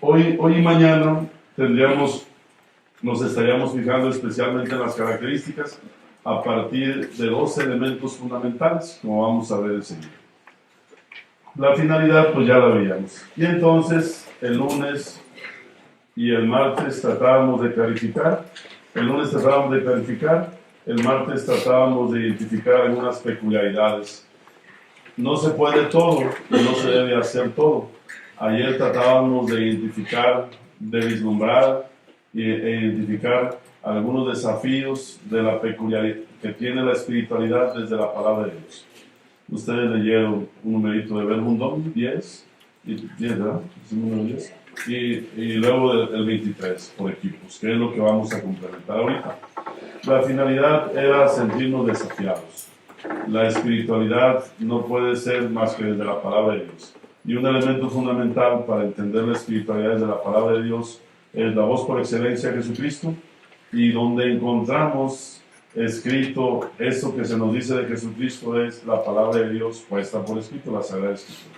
Hoy y mañana nos estaríamos fijando especialmente en las características a partir de dos elementos fundamentales, como vamos a ver enseguida. La finalidad, pues ya la veíamos. Y entonces, el lunes y el martes tratábamos de clarificar. El lunes tratábamos de clarificar, el martes tratábamos de identificar algunas peculiaridades. No se puede todo y no se debe hacer todo. Ayer tratábamos de identificar, de vislumbrar e identificar algunos desafíos de la peculiaridad que tiene la espiritualidad desde la palabra de Dios. Ustedes leyeron un numerito de Verbum 10, ¿verdad? Es el número 10. Y luego el 23 por equipos, que es lo que vamos a complementar ahorita. La finalidad era sentirnos desafiados. La espiritualidad no puede ser más que desde la palabra de Dios. Y un elemento fundamental para entender la espiritualidad desde la palabra de Dios es la voz por excelencia de Jesucristo, y donde encontramos escrito eso que se nos dice de Jesucristo es la palabra de Dios puesta por escrito, la Sagrada Escritura.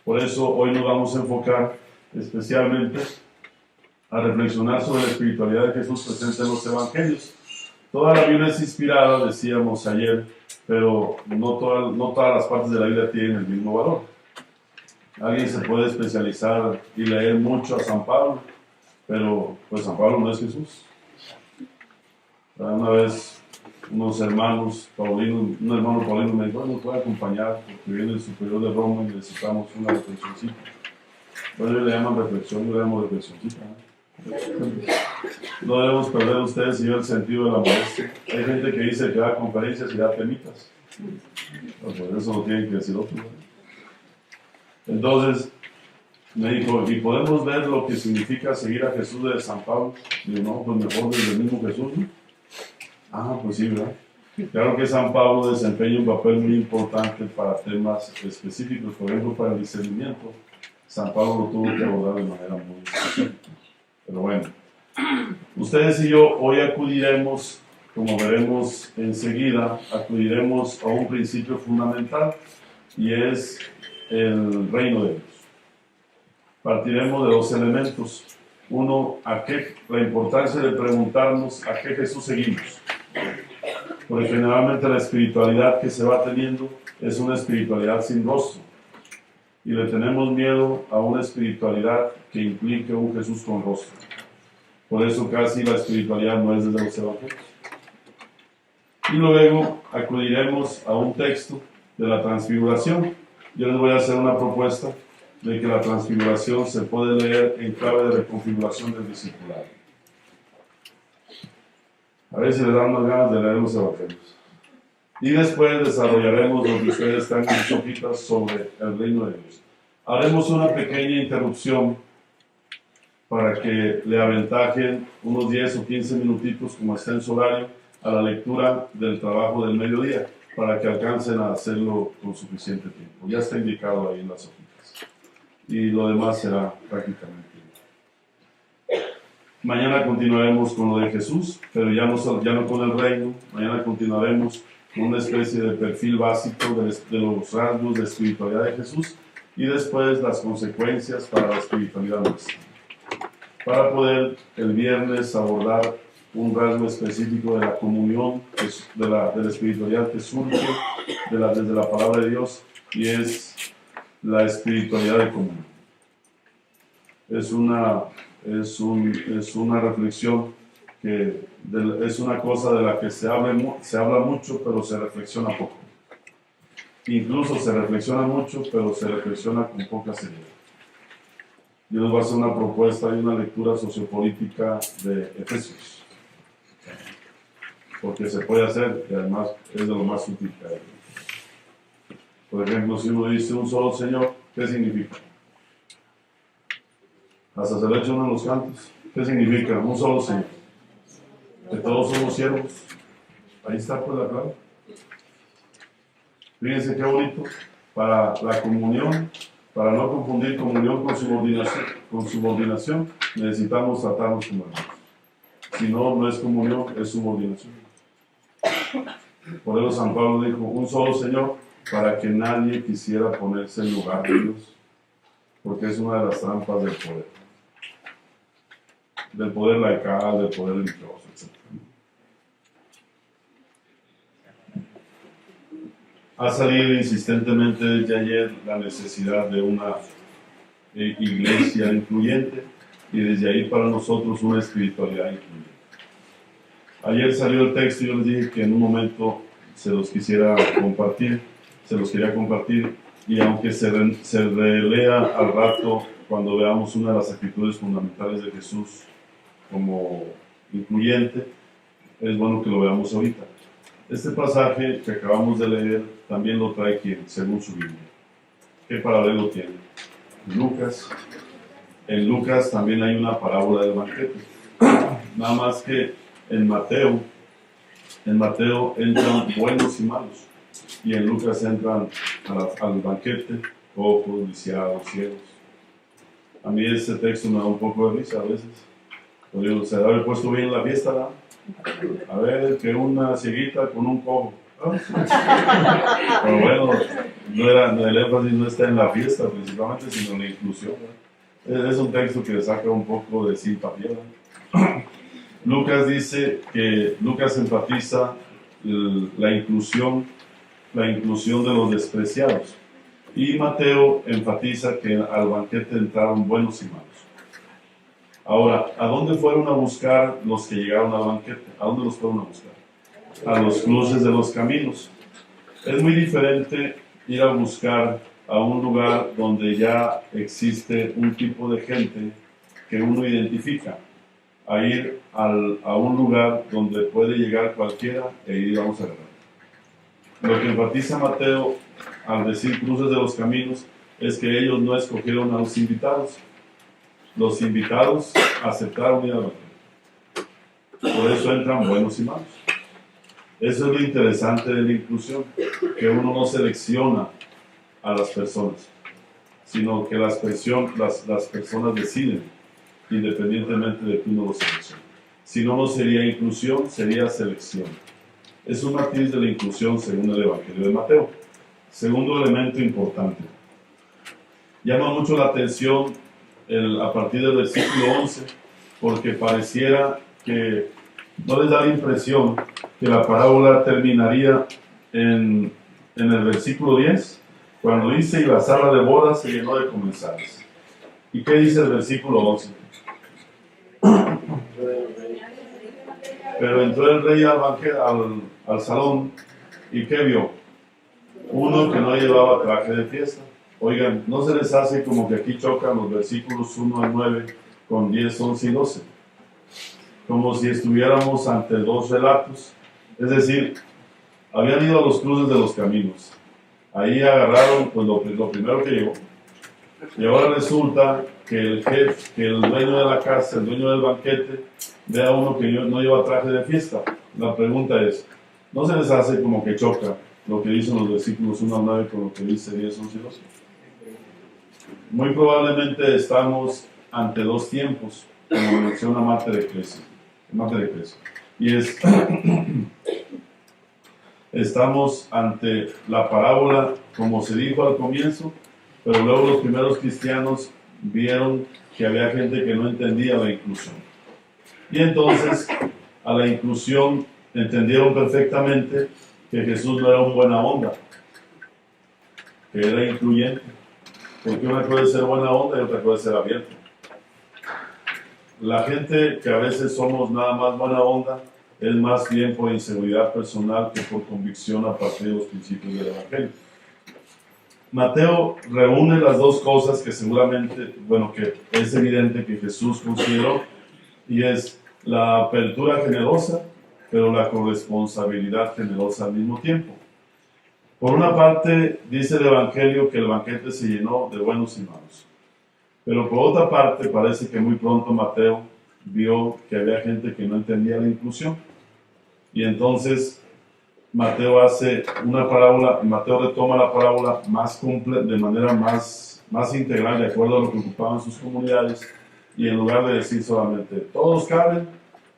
Por eso hoy nos vamos a enfocar especialmente a reflexionar sobre la espiritualidad de Jesús presente en los evangelios. Toda la Biblia es inspirada, decíamos ayer, pero no todas las partes de la Biblia tienen el mismo valor. Alguien se puede especializar y leer mucho a San Pablo, pero pues San Pablo no es Jesús. Una vez unos hermanos paulinos, un hermano paulino me dijo: nos puede acompañar porque viene el superior de Roma y necesitamos una reflexioncita. Bueno, le llaman reflexión, yo le llamo reflexioncita. No debemos perder ustedes y yo el sentido de la modestia. Hay gente que dice que da conferencias y da temitas. Pues por eso lo tienen que decir otros. Entonces, me dijo: ¿y podemos ver lo que significa seguir a Jesús de San Pablo? Digo: no, pues mejor desde el mismo Jesús, ¿no? Ah, pues sí, ¿verdad? Claro que San Pablo desempeña un papel muy importante para temas específicos, por ejemplo, para el discernimiento. San Pablo lo tuvo que abordar de manera muy específica. Pero bueno, ustedes y yo hoy acudiremos, como veremos enseguida, acudiremos a un principio fundamental, y es el reino de Dios. Partiremos de dos elementos. Uno, la importancia de preguntarnos a qué Jesús seguimos. Porque generalmente la espiritualidad que se va teniendo es una espiritualidad sin rostro. Y le tenemos miedo a una espiritualidad que implique un Jesús con rostro. Por eso casi la espiritualidad no es desde los evangelios. Y luego acudiremos a un texto de la transfiguración. Yo les voy a hacer una propuesta de que la transfiguración se puede leer en clave de reconfiguración del discipulado. A ver si les dan más ganas de leer los evangelios. Y después desarrollaremos lo que ustedes están en sus hojitas sobre el reino de Dios. Haremos una pequeña interrupción para que le aventajen unos 10 o 15 minutitos, como está en su horario, a la lectura del trabajo del mediodía, para que alcancen a hacerlo con suficiente tiempo. Ya está indicado ahí en las hojitas. Y lo demás será prácticamente igual. Mañana continuaremos con lo de Jesús, pero ya no con el reino. Mañana continuaremos con una especie de perfil básico de los rasgos de espiritualidad de Jesús, y después las consecuencias para la espiritualidad nuestra. Para poder el viernes abordar un rasgo específico de la comunión, de la espiritualidad que surge desde la palabra de Dios, y es la espiritualidad de comunión. Es una reflexión que es una cosa de la que se habla mucho, pero se reflexiona poco. Incluso se reflexiona mucho, pero se reflexiona con poca seriedad. Yo les voy a hacer una propuesta y una lectura sociopolítica de Efesios, porque se puede hacer, y además es de lo más útil que hay. Por ejemplo, si uno dice un solo Señor, ¿qué significa? Hasta se lo echan en los cantos. ¿Qué significa? Un solo Señor. Que todos somos siervos. Ahí está pues la clave. Fíjense qué bonito. Para la comunión, para no confundir comunión con subordinación, necesitamos tratarnos como hermanos. Si no, no es comunión, es subordinación. Por eso San Pablo dijo: un solo Señor, para que nadie quisiera ponerse en lugar de Dios, porque es una de las trampas del poder. del poder laical, del poder religioso, etc. Ha salido insistentemente desde ayer la necesidad de una iglesia incluyente y desde ahí para nosotros una espiritualidad incluyente. Ayer salió el texto y yo les dije que en un momento se los quería compartir y aunque se relea al rato cuando veamos una de las actitudes fundamentales de Jesús como incluyente, es bueno que lo veamos ahorita. Este pasaje que acabamos de leer también lo trae quien, según su Biblia. ¿Qué paralelo tiene? Lucas. En Lucas también hay una parábola del banquete. Nada más que en Mateo entran buenos y malos. Y en Lucas entran al banquete cojos, lisiados, ciegos. A mí ese texto me da un poco de risa a veces. Se debe haber puesto bien la fiesta, ¿no? A ver, que una cieguita con un cojo. Pero bueno, el énfasis no está en la fiesta principalmente, sino en la inclusión, ¿no? Es un texto que saca un poco de simpatía, ¿no? Lucas enfatiza la inclusión de los despreciados. Y Mateo enfatiza que al banquete entraron buenos y malos. Ahora, ¿a dónde fueron a buscar los que llegaron al banquete? ¿A dónde los fueron a buscar? A los cruces de los caminos. Es muy diferente ir a buscar a un lugar donde ya existe un tipo de gente que uno identifica, a ir a un lugar donde puede llegar cualquiera e ir vamos a agarrar. Lo que enfatiza Mateo al decir cruces de los caminos es que ellos no escogieron a los invitados. Los invitados aceptaron ir al banquete. Por eso entran buenos y malos. Eso es lo interesante de la inclusión, que uno no selecciona a las personas, sino que las personas deciden, independientemente de que uno los seleccione. Si no, no sería inclusión, sería selección. Es un matiz de la inclusión según el Evangelio de Mateo. Segundo elemento importante. Llama mucho la atención a partir del versículo 11, porque pareciera que no les da la impresión que la parábola terminaría en el versículo 10, cuando dice, y la sala de bodas se llenó de comensales. ¿Y qué dice el versículo 11? Pero entró el rey al salón, ¿y qué vio? Uno que no llevaba traje de fiesta. Oigan, ¿no se les hace como que aquí chocan los versículos 1 al 9 con 10, 11 y 12? Como si estuviéramos ante dos relatos. Es decir, habían ido a los cruces de los caminos. Ahí agarraron pues, lo primero que llegó. Y ahora resulta que el jefe, que el dueño de la casa, el dueño del banquete, ve a uno que no lleva traje de fiesta. La pregunta es, ¿no se les hace como que choca lo que dicen los versículos 1 al 9 con lo que dice 10, 11 y 12? Muy probablemente estamos ante dos tiempos, como menciona Marte de Clesia. Y estamos ante la parábola, como se dijo al comienzo, pero luego los primeros cristianos vieron que había gente que no entendía la inclusión. Y entonces, a la inclusión entendieron perfectamente que Jesús no era un buena onda, que era incluyente. Porque una cosa es ser buena onda y otra cosa es ser abierto. La gente que a veces somos nada más buena onda es más bien por inseguridad personal que por convicción a partir de los principios del Evangelio. Mateo reúne las dos cosas que seguramente, que es evidente que Jesús consideró, y es la apertura generosa, pero la corresponsabilidad generosa al mismo tiempo. Por una parte, dice el Evangelio que el banquete se llenó de buenos y malos. Pero por otra parte, parece que muy pronto Mateo vio que había gente que no entendía la inclusión. Y entonces Mateo hace una parábola, Mateo retoma la parábola más de manera más integral, de acuerdo a lo que ocupaban sus comunidades. Y en lugar de decir solamente, todos caben,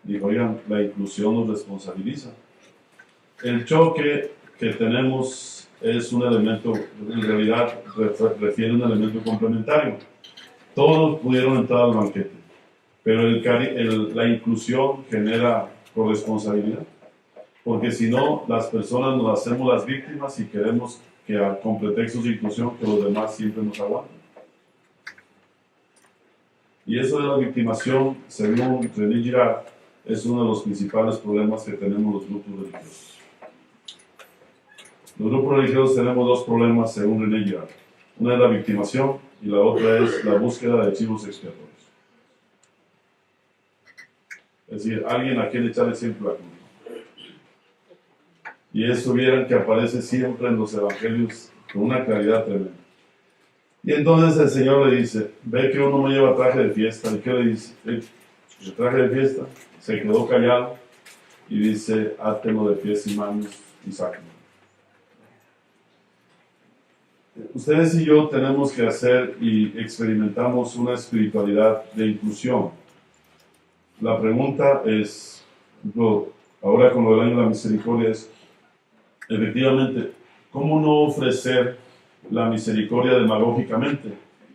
dijo, oigan, la inclusión nos responsabiliza. El choque que tenemos es un elemento, en realidad refiere a un elemento complementario. Todos pudieron entrar al banquete, Pero la inclusión genera corresponsabilidad, porque si no, las personas nos hacemos las víctimas y queremos que con pretextos de inclusión que los demás siempre nos aguanten. Y eso de la victimación, según René Girard, es uno de los principales problemas que tenemos los grupos religiosos. Los grupos religiosos tenemos dos problemas según René Girard. Una es la victimación y la otra es la búsqueda de chivos expiatorios. Es decir, alguien a quien echarle siempre la culpa. Y eso vieran que aparece siempre en los evangelios con una claridad tremenda. Y entonces el Señor le dice, ve que uno no lleva traje de fiesta. ¿Y qué le dice? El traje de fiesta, se quedó callado y dice, átelo de pies y manos y sáquenlo. Ustedes y yo tenemos que hacer y experimentamos una espiritualidad de inclusión. La pregunta es, ahora con lo del año de la misericordia es, efectivamente, ¿cómo no ofrecer la misericordia demagógicamente?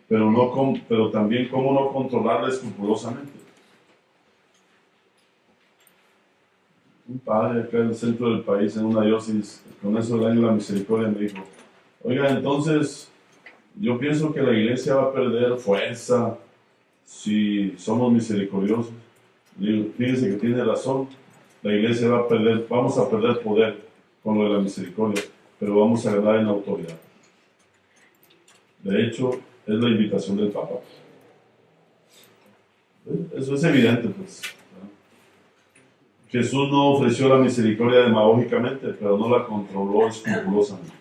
Pero también cómo no controlarla escrupulosamente. Un padre acá en el centro del país, en una diócesis, con eso del año de la misericordia, me dijo, oiga, entonces yo pienso que la iglesia va a perder fuerza si somos misericordiosos. Digo, fíjese que tiene razón, la iglesia vamos a perder poder con lo de la misericordia, pero vamos a ganar en autoridad. De hecho, es la invitación del Papa. Eso es evidente, pues. Jesús no ofreció la misericordia demagógicamente, pero no la controló escrupulosamente.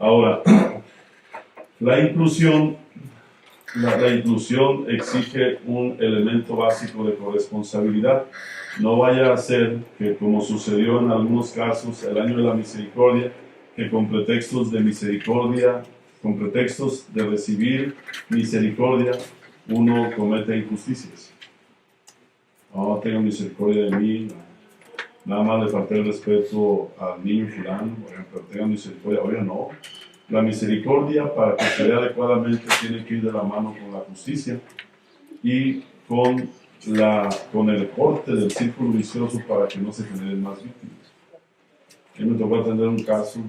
Ahora, la inclusión exige un elemento básico de corresponsabilidad. No vaya a ser que, como sucedió en algunos casos, el año de la misericordia, que con pretextos de misericordia, con pretextos de recibir misericordia, uno comete injusticias. No, tenga misericordia de mí, nada más le falté el respeto al niño fulano, pero tenga misericordia. Oiga, no. La misericordia, para que se dé adecuadamente, tiene que ir de la mano con la justicia y con el corte del círculo vicioso para que no se generen más víctimas. A mí me tocó atender un caso,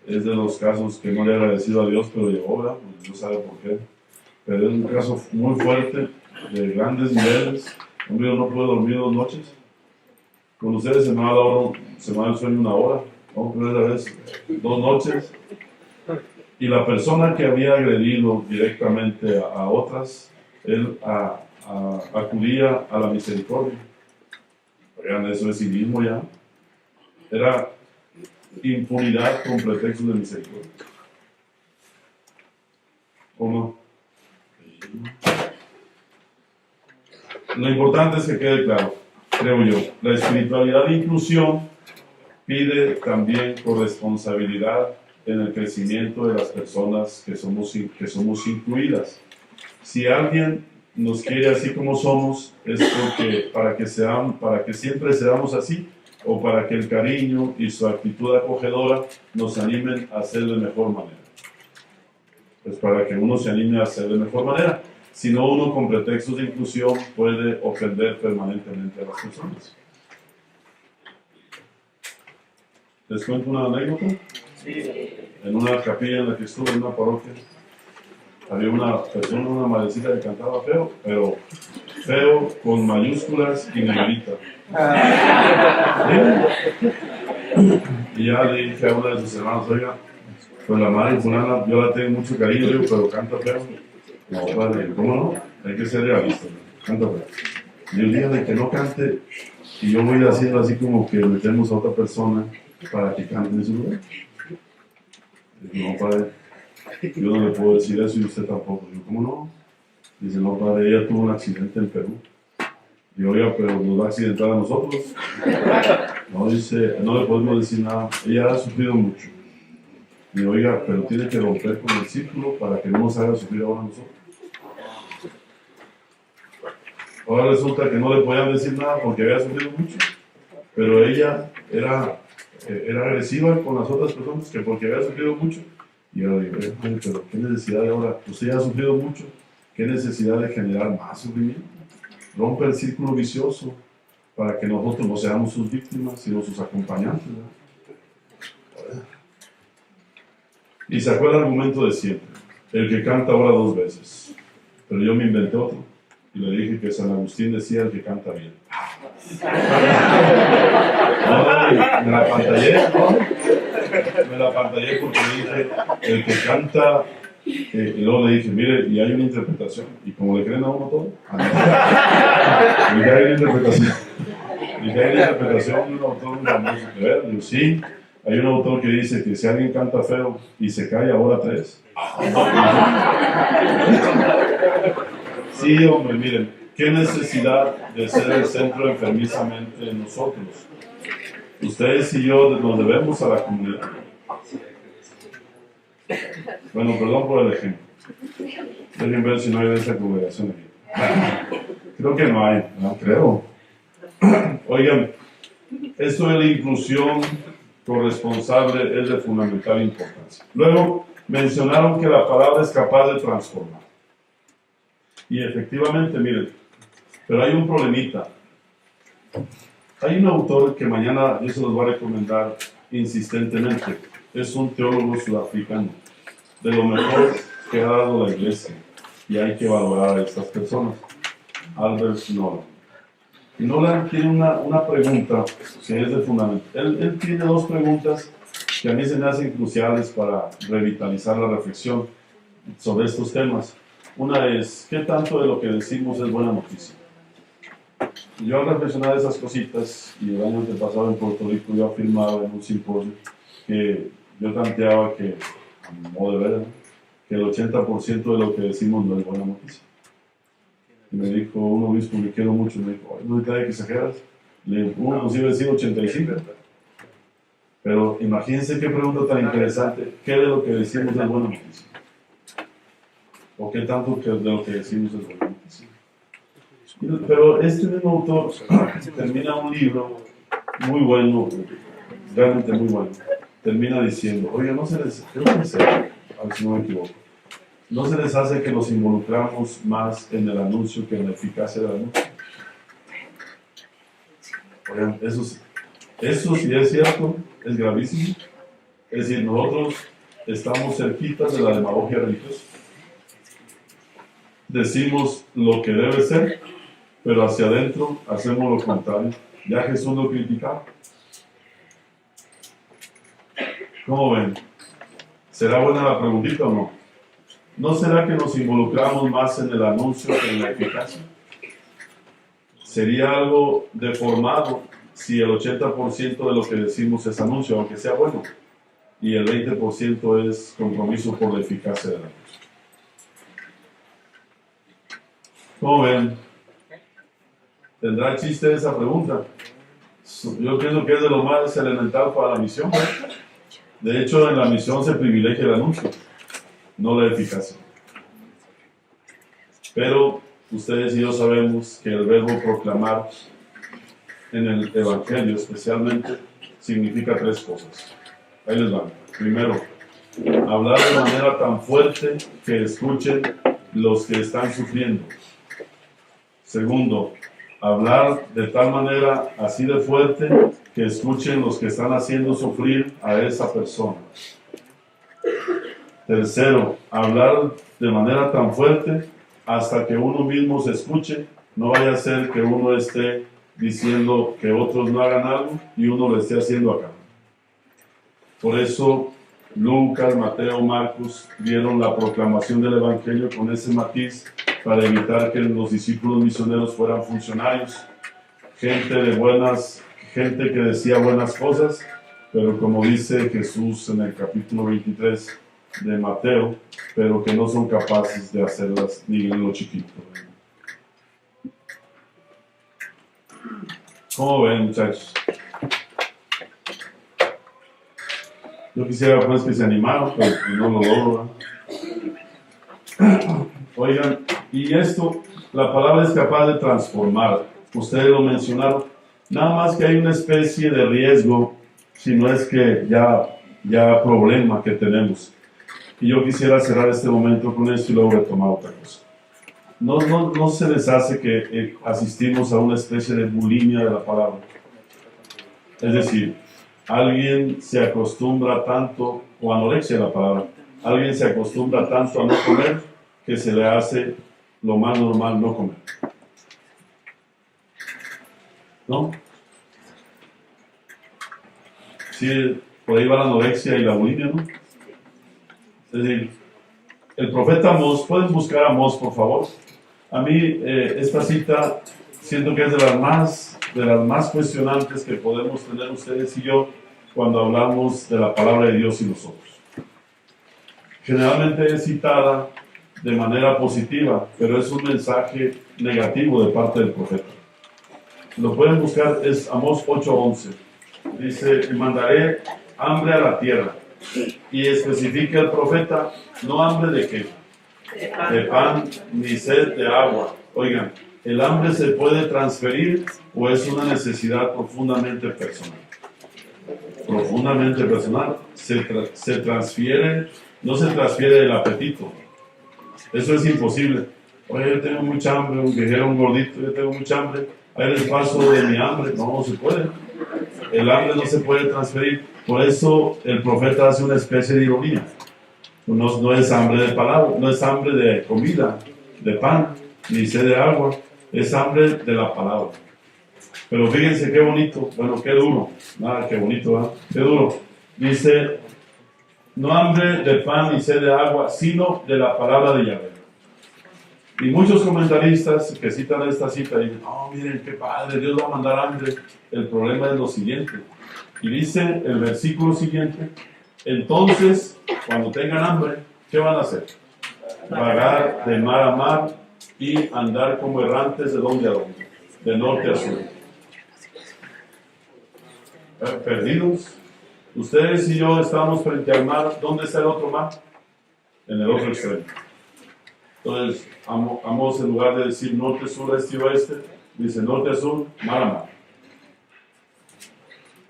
es de los casos que no le he agradecido a Dios, pero llegó, ¿verdad? Pues Dios sabe por qué. Pero es un caso muy fuerte, de grandes niveles. Hombre, yo no pude dormir 2 noches. Con ustedes se me va el sueño 1 hora. ¿No? Pero esa vez 2 noches. Y la persona que había agredido directamente a otras, él acudía a la misericordia. Oigan, eso es civismo ya. Era impunidad con pretextos de misericordia. ¿O no? Lo importante es que quede claro, creo yo, la espiritualidad de inclusión pide también corresponsabilidad en el crecimiento de las personas que somos incluidas. Si alguien nos quiere así como somos, es porque para que siempre seamos así, o para que el cariño y su actitud acogedora nos animen a hacer de mejor manera. Pues para que uno se anime a hacer de mejor manera. Si no, uno con pretextos de inclusión puede ofender permanentemente a las personas. ¿Les cuento una anécdota? Sí. En una capilla en la que estuve, en una parroquia, había una persona, una madrecita que cantaba feo, pero feo con mayúsculas y negrita. Y ya le dije a una de sus hermanos, oiga, pues la madre fulana, yo la tengo mucho cariño, digo, pero canta feo. No, padre, ¿cómo no? Hay que ser realista, ¿no? Canta feo. Y el día de que no cante, y yo voy haciendo así como que metemos a otra persona para que cante en su lugar. Digo, no, padre, yo no le puedo decir eso y usted tampoco. Digo, ¿cómo no? Dice, no, padre, ella tuvo un accidente en Perú. Y oiga, pero nos va a accidentar a nosotros. No, dice, no le podemos decir nada. Ella ha sufrido mucho. Y oiga, pero tiene que romper con el círculo para que no nos haga sufrir ahora a nosotros. Ahora resulta que no le podían decir nada porque había sufrido mucho. Pero ella era agresiva con las otras personas que porque había sufrido mucho. Y yo digo, pero qué necesidad de ahora, usted ya ha sufrido mucho, ¿Qué necesidad de generar más sufrimiento? Rompe el círculo vicioso para que nosotros no seamos sus víctimas, sino sus acompañantes, ¿verdad? Y sacó el argumento de siempre, el que canta ora 2 veces, pero yo me inventé otro y le dije que San Agustín decía el que canta bien. Me la pantallé porque le dije el que canta, y luego le dije, mire, y hay una interpretación, y como le creen a uno todo, y hay una interpretación, de un autor famoso que ver, digo, sí, hay un autor que dice que si alguien canta feo y se cae ahora 3. Sí, hombre, miren, qué necesidad de ser el centro enfermizamente de nosotros. Ustedes y yo nos debemos a la comunidad. Bueno, perdón por el ejemplo. Dejen ver si no hay de esa congregación aquí. Creo que no hay, no creo. Oigan, esto de la inclusión corresponsable es de fundamental importancia. Luego, mencionaron que la palabra es capaz de transformar. Y efectivamente, miren, pero hay un problemita. Hay un autor que mañana yo se los voy a recomendar insistentemente. Es un teólogo sudafricano, de lo mejor que ha dado la iglesia. Y hay que valorar a estas personas. Albert Nolan. Y Nolan tiene una pregunta que es de fundamento. Él tiene 2 preguntas que a mí se me hacen cruciales para revitalizar la reflexión sobre estos temas. Una es, ¿qué tanto de lo que decimos es buena noticia? Yo al reflexionar esas cositas, y el año antepasado en Puerto Rico yo afirmaba en un simposio que yo planteaba que, a modo de ver, que el 80% de lo que decimos no es buena noticia. Y me dijo un obispo que quiero mucho, me dijo, no te que exageras. Le digo, uno inclusive decir 85. Pero imagínense qué pregunta tan interesante, ¿qué de lo que decimos es buena noticia? ¿O qué tanto de lo que decimos es buena noticia? Pero este mismo autor termina un libro muy bueno, realmente muy bueno. Termina diciendo, oye, no se les, creo que sé, a ver si no me equivoco, no se les hace que nos involucramos más en el anuncio que en la eficacia del anuncio. Oigan, eso sí es cierto, es gravísimo. Es decir, nosotros estamos cerquitas de la demagogia religiosa. Decimos lo que debe ser, pero hacia adentro hacemos lo contrario. Ya Jesús lo criticaba. ¿Cómo ven? ¿Será buena la preguntita o no? ¿No será que nos involucramos más en el anuncio que en la eficacia? Sería algo deformado si el 80% de lo que decimos es anuncio, aunque sea bueno, y el 20% es compromiso por la eficacia del anuncio. ¿Cómo ven? ¿Tendrá chiste esa pregunta? Yo pienso que es de lo más elemental para la misión, ¿no? De hecho, en la misión se privilegia el anuncio, no la eficacia. Pero ustedes y yo sabemos que el verbo proclamar en el Evangelio especialmente significa 3 cosas. Ahí les van. Primero, hablar de manera tan fuerte que escuchen los que están sufriendo. Segundo, hablar de tal manera así de fuerte que escuchen los que están haciendo sufrir a esa persona. Tercero, hablar de manera tan fuerte hasta que uno mismo se escuche. No vaya a ser que uno esté diciendo que otros no hagan algo y uno lo esté haciendo acá. Por eso Lucas, Mateo, Marcos dieron la proclamación del Evangelio con ese matiz para evitar que los discípulos misioneros fueran funcionarios, gente que decía buenas cosas, pero como dice Jesús en el capítulo 23 de Mateo, pero que no son capaces de hacerlas ni en lo chiquito. ¿Cómo ven, muchachos? Yo quisiera pues que se animaran, pero no lo logro. Oigan, y esto, la palabra es capaz de transformar. Ustedes lo mencionaron. Nada más que hay una especie de riesgo, si no es que ya problema que tenemos. Y yo quisiera cerrar este momento con esto y luego retomar otra cosa. no se les hace que asistimos a una especie de bulimia de la palabra. Es decir, alguien se acostumbra tanto, o anorexia de la palabra, alguien se acostumbra tanto a no comer que se le hace lo más normal no comer. ¿No? Sí, por ahí va la anorexia y la bulimia, ¿no? Es decir, el profeta Amós, pueden buscar a Amós, por favor. A mí esta cita siento que es de las más cuestionantes que podemos tener ustedes y yo cuando hablamos de la palabra de Dios y nosotros. Generalmente es citada de manera positiva, pero es un mensaje negativo de parte del profeta. Lo pueden buscar, es Amós 8:11. Dice, mandaré hambre a la tierra. Y especifica el profeta, no hambre de qué, de pan, ni sed de agua. Oigan, ¿el hambre se puede transferir o es una necesidad profundamente personal? Profundamente personal. Se transfiere, no se transfiere el apetito. Eso es imposible. Oye, yo tengo mucha hambre, un viejero, un gordito, yo tengo mucha hambre. Ahí les paso de mi hambre. No se puede. El hambre no se puede transferir. Por eso el profeta hace una especie de ironía. No es hambre de palabra, no es hambre de comida, de pan, ni sed de agua. Es hambre de la palabra. Pero fíjense qué bonito, bueno, qué duro. Nada, qué bonito, ¿verdad? Qué duro. Dice, no hambre de pan ni sed de agua, sino de la palabra de Yahvé. Y muchos comentaristas que citan esta cita dicen, oh, miren qué padre, Dios va a mandar hambre. El problema es lo siguiente. Y dice el versículo siguiente, entonces, cuando tengan hambre, ¿qué van a hacer? Vagar de mar a mar y andar como errantes de donde a donde, de norte a sur. Perdidos. Ustedes y yo estamos frente al mar. ¿Dónde está el otro mar? En el otro extremo. Entonces, Amós, en lugar de decir norte, sur, este y oeste, dice norte a sur, mar a mar.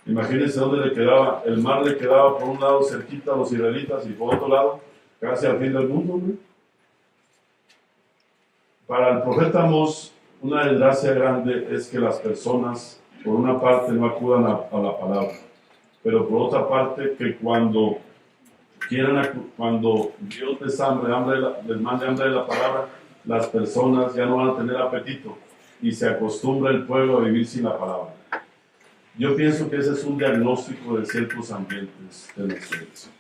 Imagínense dónde le quedaba. El mar le quedaba por un lado cerquita a los israelitas y por otro lado casi al fin del mundo, ¿no? Para el profeta Amós, una desgracia grande es que las personas, por una parte, no acudan a la palabra, pero por otra parte, que cuando Dios les mande hambre de la palabra, las personas ya no van a tener apetito y se acostumbra el pueblo a vivir sin la palabra. Yo pienso que ese es un diagnóstico de ciertos ambientes de nuestra iglesia.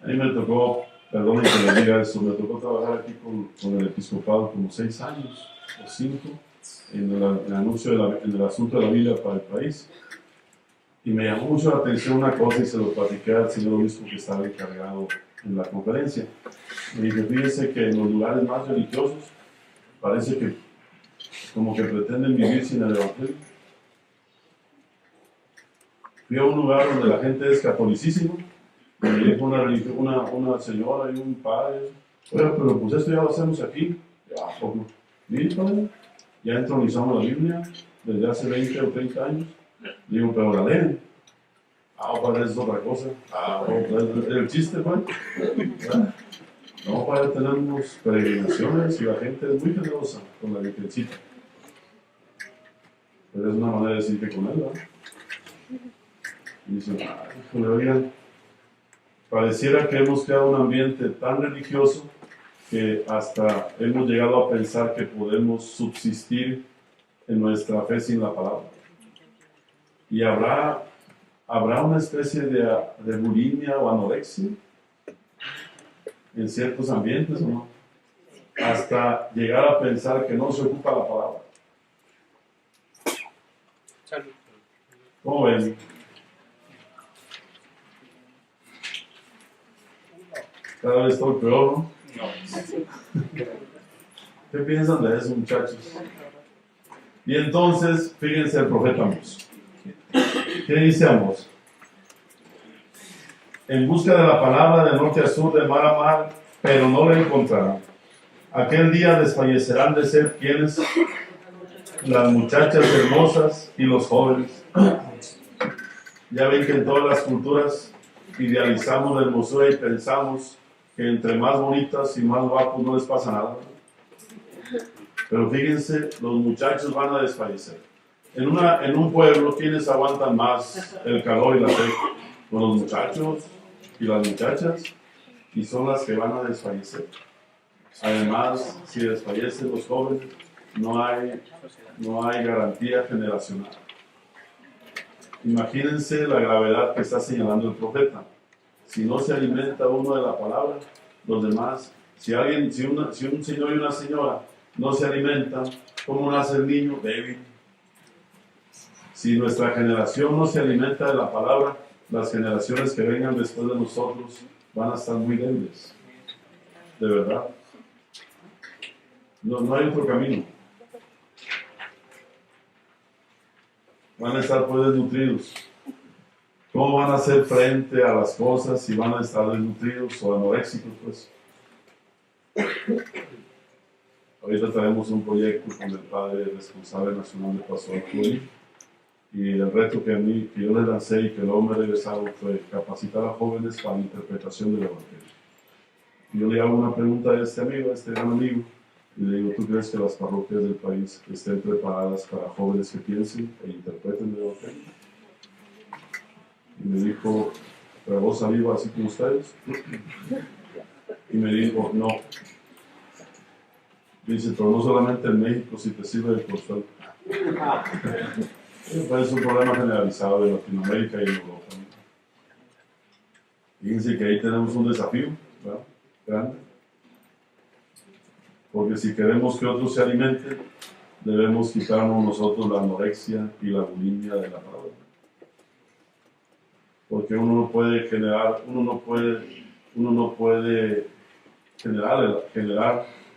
A mí me tocó, perdón que le diga eso, me tocó trabajar aquí con el episcopado como 6 años o 5 en el asunto de la Biblia para el país. Y me llamó mucho la atención una cosa y se lo platiqué al señor obispo que estaba encargado en la conferencia. Me dije, fíjense que en los lugares más religiosos parece que como que pretenden vivir sin el evangelio. Fui a un lugar donde la gente es catolicísima, y me dijo una señora y un padre, oye, pero pues esto ya lo hacemos aquí. Ya, ¿cómo? Mire, padre, ya entronizamos la Biblia desde hace 20 o 30 años. Digo, pero la leen. Padre, es otra cosa. El chiste, padre. No, padre, tenemos peregrinaciones y la gente es muy generosa con la virgencita. Pero es una manera de decir que con él, ¿verdad? Y dicen, oigan, pareciera que hemos creado un ambiente tan religioso que hasta hemos llegado a pensar que podemos subsistir en nuestra fe sin la palabra. Y habrá una especie de bulimia o anorexia en ciertos ambientes, ¿no? Hasta llegar a pensar que no se ocupa la palabra. ¿Cómo ven? Cada vez estoy peor, ¿no? ¿Qué piensan de eso, muchachos? Y entonces, fíjense el profeta Amós. ¿Qué dice Amós? En busca de la palabra de norte a sur, de mar a mar, pero no la encontrarán. Aquel día desfallecerán de sed quienes, las muchachas hermosas y los jóvenes. Ya ven que en todas las culturas idealizamos la hermosura y pensamos que entre más bonitas y más guapos no les pasa nada. Pero fíjense, los muchachos van a desfallecer. En un pueblo, ¿quiénes aguantan más el calor y la sed? Pues los muchachos y las muchachas, y son las que van a desfallecer. Además, si desfallecen los jóvenes, no hay garantía generacional. Imagínense la gravedad que está señalando el profeta. Si no se alimenta uno de la palabra, los demás, si un señor y una señora no se alimentan, ¿cómo nace el niño? Débil. Si nuestra generación no se alimenta de la palabra, las generaciones que vengan después de nosotros van a estar muy débiles. De verdad. No hay otro camino. Van a estar pues desnutridos. ¿Cómo van a hacer frente a las cosas si van a estar desnutridos o anoréxicos? Pues ahorita traemos un proyecto con el padre responsable nacional de Pastor Club, y el reto que yo le lancé y que luego me regresaron fue capacitar a jóvenes para la interpretación del Evangelio. Y yo le hago una pregunta a este amigo, a este gran amigo, y le digo: ¿tú crees que las parroquias del país estén preparadas para jóvenes que piensen e interpreten el Evangelio? Y me dijo: ¿pero vos salís así como ustedes? Y me dijo: no. Dice: pero no solamente en México, si te sirve de consuelo. Es un problema generalizado de Latinoamérica y en Europa. Fíjense que ahí tenemos un desafío, ¿verdad?, grande. Porque si queremos que otros se alimenten, debemos quitarnos nosotros la anorexia y la bulimia de la palabra. Porque uno no puede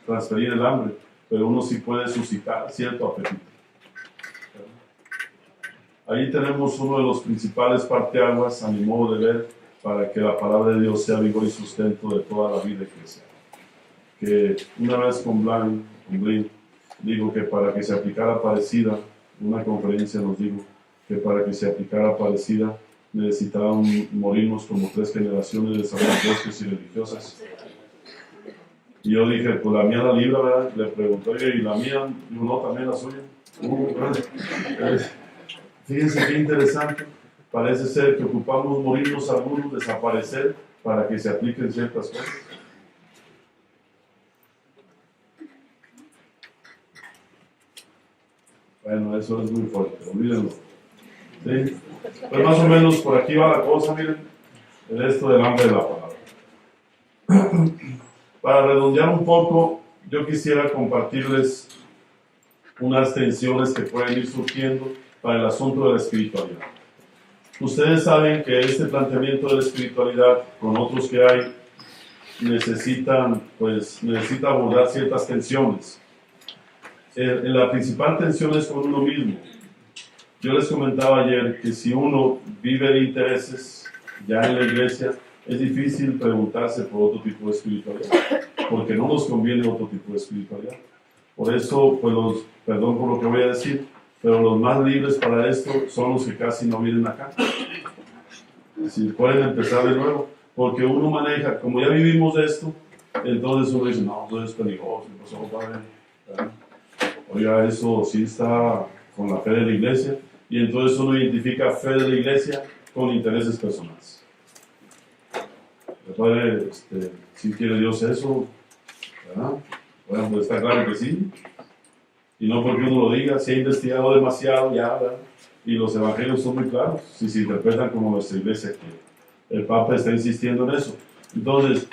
transferir el hambre, pero uno sí puede suscitar cierto apetito. Ahí tenemos uno de los principales parteaguas, a mi modo de ver, para que la palabra de Dios sea vigor y sustento de toda la vida eclesial. Que una vez con Blin, digo que para que se aplicara parecida, una conferencia nos dijo que para que se aplicara parecida necesitaban morirnos como 3 generaciones de sacerdotes y religiosas. Y yo dije: pues la mía la libra, ¿verdad? Le pregunté: ¿y la mía? Digo: no, también la suya. Fíjense qué interesante. Parece ser que ocupamos morirnos algunos, desaparecer, para que se apliquen ciertas cosas. Bueno, eso es muy fuerte, olvídenlo. ¿Sí? Pues más o menos por aquí va la cosa, miren, en esto del hambre de la palabra. Para redondear un poco, yo quisiera compartirles unas tensiones que pueden ir surgiendo para el asunto de la espiritualidad. Ustedes saben que este planteamiento de la espiritualidad, con otros que hay, necesita abordar ciertas tensiones. La principal tensión es con uno mismo. Yo les comentaba ayer que si uno vive de intereses ya en la iglesia, es difícil preguntarse por otro tipo de espiritualidad, porque no nos conviene otro tipo de espiritualidad. Por eso, pues perdón por lo que voy a decir, pero los más libres para esto son los que casi no vienen acá. Si pueden empezar de nuevo, porque uno maneja, como ya vivimos de esto, entonces uno dice: no, eso es peligroso, ¿qué pasó, padre? Oiga, eso sí está con la fe de la iglesia, y entonces uno identifica fe de la iglesia con intereses personales. Padre, si quiere Dios eso, ¿verdad? Bueno, pues está claro que sí, y no porque uno lo diga. Si ha investigado demasiado ya, ¿verdad? Y los evangelios son muy claros, si se interpretan como nuestra iglesia que el Papa está insistiendo en eso. Entonces,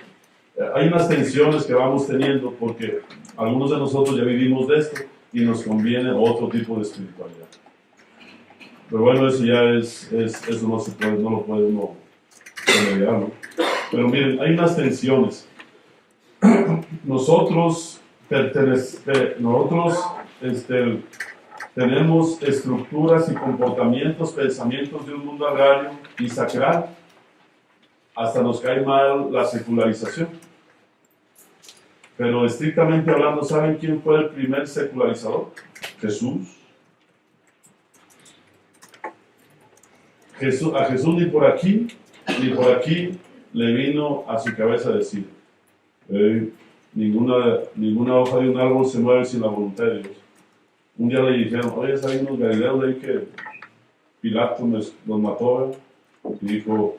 hay unas tensiones que vamos teniendo porque algunos de nosotros ya vivimos de esto y nos conviene otro tipo de espiritualidad. Pero bueno, eso ya eso no se puede, no lo puede uno remediar, ¿no? Pero miren, hay unas tensiones. Nosotros tenemos estructuras y comportamientos, pensamientos de un mundo agrario y sacral. Hasta nos cae mal la secularización. Pero estrictamente hablando, ¿saben quién fue el primer secularizador? Jesús. A Jesús ni por aquí le vino a su cabeza decir: Ninguna hoja de un árbol se mueve sin la voluntad de Dios. Un día le dijeron, oye, hay unos galileos ahí que Pilato los mató, ¿verdad? Y dijo,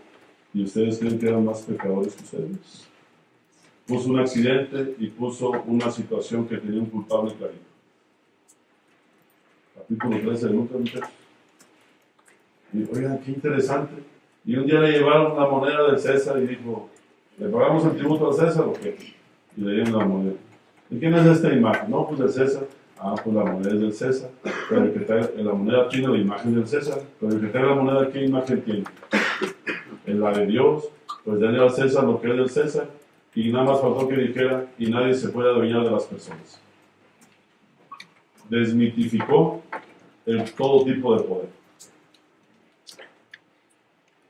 ¿y ustedes creen que eran más pecadores que ustedes? Puso un accidente y puso una situación que tenía un culpable clarito. Capítulo 13 de Lucas, muchachos. Y oigan, qué interesante. Y un día le llevaron la moneda del César y dijo, ¿le pagamos el tributo al César o qué? Y le dieron la moneda. ¿Y quién es esta imagen? No, pues del César. Ah, pues la moneda es del César. Pero el que trae la moneda tiene la imagen del César. Pero el que trae la moneda, ¿qué imagen tiene? Es la de Dios. Pues denle al César lo que es del César. Y nada más faltó que dijera, y nadie se puede adueñar de las personas. Desmitificó todo tipo de poder.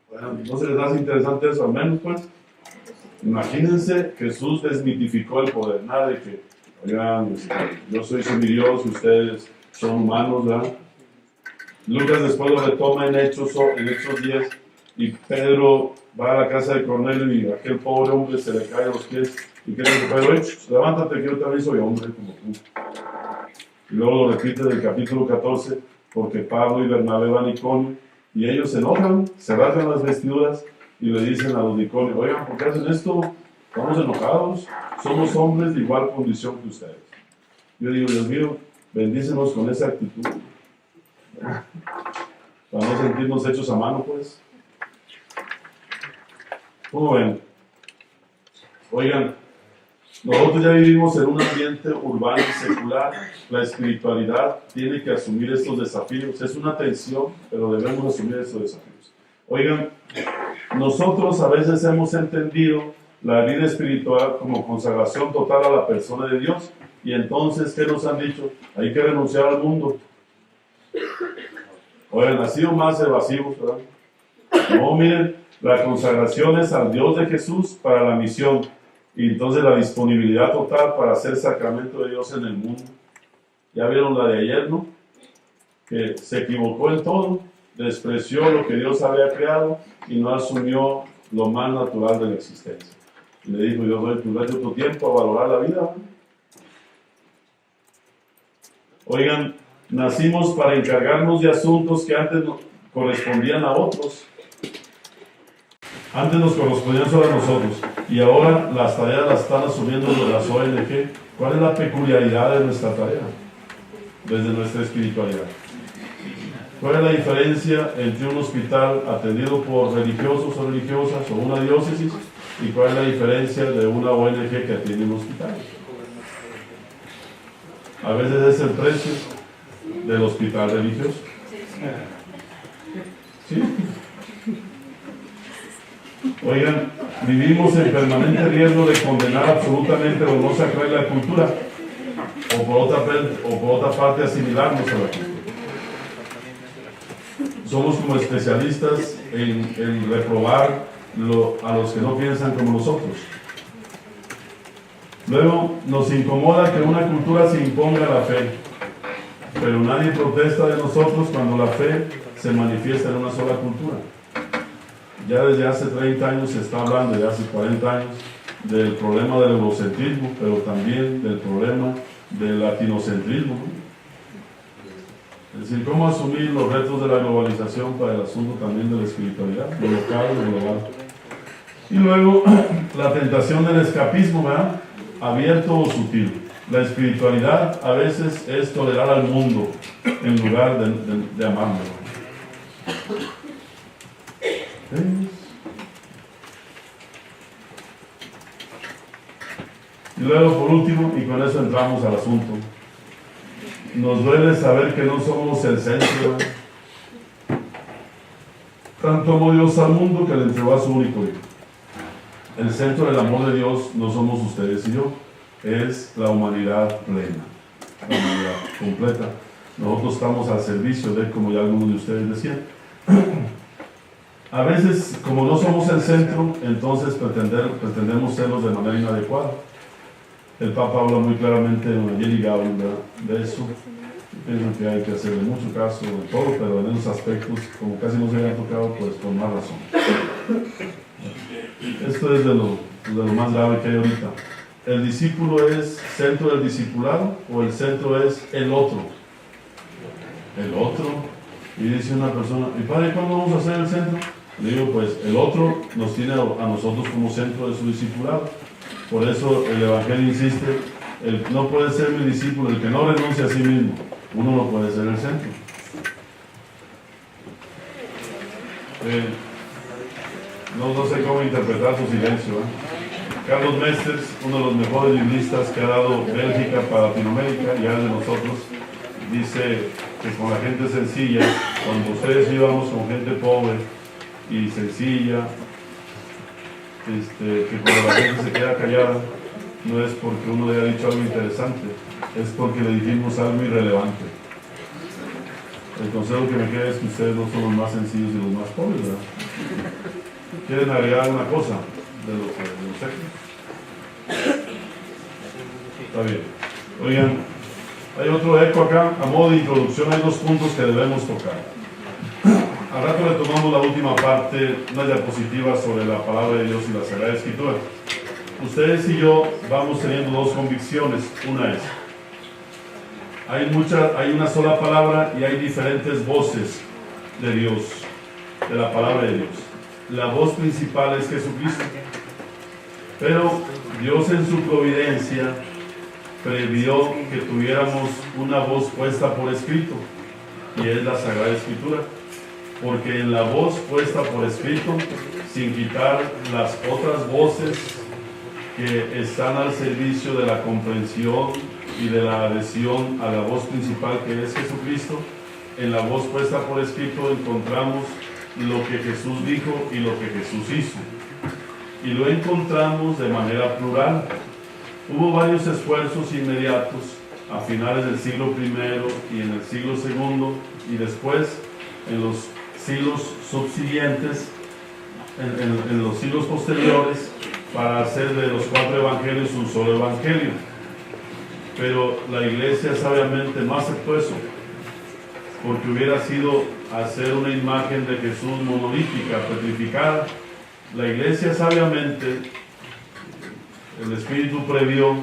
Bueno, ¿no se les hace interesante eso al menos, pues? Imagínense, Jesús desmitificó el poder. Nada de que, oigan, yo soy semidios y ustedes son humanos, ¿verdad? Lucas después lo retoma en Hechos 10, y Pedro va a la casa de Cornelio y aquel pobre hombre se le cae a los pies y que dice, Pedro, levántate que yo también soy hombre como tú. Y luego lo repite del capítulo 14, porque Pablo y Bernabé van a Iconio y ellos se enojan, se rasgan las vestiduras y le dicen a los de Iconio, oigan, ¿por qué hacen esto? Estamos enojados, somos hombres de igual condición que ustedes. Yo digo, Dios mío, bendícenos con esa actitud. Para no sentirnos hechos a mano, pues. ¿Cómo ven? Oigan, nosotros ya vivimos en un ambiente urbano y secular. La espiritualidad tiene que asumir estos desafíos. Es una tensión, pero debemos asumir estos desafíos. Oigan, nosotros a veces hemos entendido la vida espiritual como consagración total a la persona de Dios. Y entonces, ¿qué nos han dicho? Hay que renunciar al mundo. Oigan, han sido más evasivos, ¿verdad? No, miren, la consagración es al Dios de Jesús para la misión. Y entonces la disponibilidad total para hacer sacramento de Dios en el mundo. Ya vieron la de ayer, ¿no? Que se equivocó en todo, despreció lo que Dios había creado y no asumió lo más natural de la existencia. Y le dijo, yo doy tu tiempo a valorar la vida, ¿no? Oigan, nacimos para encargarnos de asuntos que antes correspondían a otros. Antes nos correspondían solo a nosotros y ahora las tareas las están asumiendo las ONG. ¿Cuál es la peculiaridad de nuestra tarea? Desde nuestra espiritualidad. ¿Cuál es la diferencia entre un hospital atendido por religiosos o religiosas o una diócesis y cuál es la diferencia de una ONG que atiende un hospital? A veces es el precio del hospital religioso. ¿Sí? Oigan, vivimos en permanente riesgo de condenar absolutamente lo no sacral de la cultura, o por otra parte asimilarnos a la cultura. Somos como especialistas en reprobar a los que no piensan como nosotros. Luego, nos incomoda que una cultura se imponga a la fe, pero nadie protesta de nosotros cuando la fe se manifiesta en una sola cultura. Ya desde hace 30 años se está hablando, ya hace 40 años, del problema del eurocentrismo, pero también del problema del latinocentrismo, ¿no? Es decir, cómo asumir los retos de la globalización para el asunto también de la espiritualidad, lo local y lo global. Y luego, la tentación del escapismo, ¿verdad? Abierto o sutil. La espiritualidad a veces es tolerar al mundo en lugar de amarlo. Y luego, por último, y con eso entramos al asunto, nos duele saber que no somos el centro. Tanto amó Dios al mundo que le entregó a su único hijo. El centro del amor de Dios no somos ustedes y yo, es la humanidad plena, la humanidad completa. Nosotros estamos al servicio de, como ya algunos de ustedes decían. A veces, como no somos el centro, entonces pretendemos serlos de manera inadecuada. El Papa habla muy claramente en Evangelii Gaudium de eso. Pienso que hay que hacerle mucho caso de todo, pero en esos aspectos, como casi no se habían tocado, pues con más razón. Esto es de lo más grave que hay ahorita. ¿El discípulo es centro del discipulado o el centro es el otro? El otro. Y dice una persona, ¿y padre, cuándo vamos a hacer el centro? Le digo, pues el otro nos tiene a nosotros como centro de su discipulado. Por eso el Evangelio insiste, no puede ser mi discípulo el que no renuncia a sí mismo. Uno no puede ser el centro. No sé cómo interpretar su silencio. Carlos Mesters, uno de los mejores libristas que ha dado Bélgica para Latinoamérica y de nosotros, dice que con la gente sencilla, cuando ustedes íbamos con gente pobre y sencilla, que cuando la gente se queda callada, no es porque uno le haya dicho algo interesante, es porque le dijimos algo irrelevante. El consejo que me queda es que ustedes no son los más sencillos y los más pobres, ¿verdad? ¿Quieren agregar una cosa de lo que Está bien. Oigan, hay otro eco acá. A modo de introducción hay dos puntos que debemos tocar. Al rato retomamos la última parte, una diapositiva sobre la palabra de Dios y la Sagrada Escritura. Ustedes y yo vamos teniendo dos convicciones. Una es, hay una sola palabra y hay diferentes voces de Dios, de la palabra de Dios. La voz principal es Jesucristo, pero Dios en su providencia previó que tuviéramos una voz puesta por escrito, y es la Sagrada Escritura, porque en la voz puesta por escrito, sin quitar las otras voces que están al servicio de la comprensión y de la adhesión a la voz principal que es Jesucristo, en la voz puesta por escrito encontramos lo que Jesús dijo y lo que Jesús hizo. Y lo encontramos de manera plural. Hubo varios esfuerzos inmediatos a finales del siglo I y en el siglo II y después en los siglos subsiguientes, en los siglos posteriores, para hacer de los 4 evangelios un solo evangelio. Pero la iglesia sabiamente no aceptó eso, porque hubiera sido hacer una imagen de Jesús monolítica, petrificada. La iglesia sabiamente, el Espíritu previó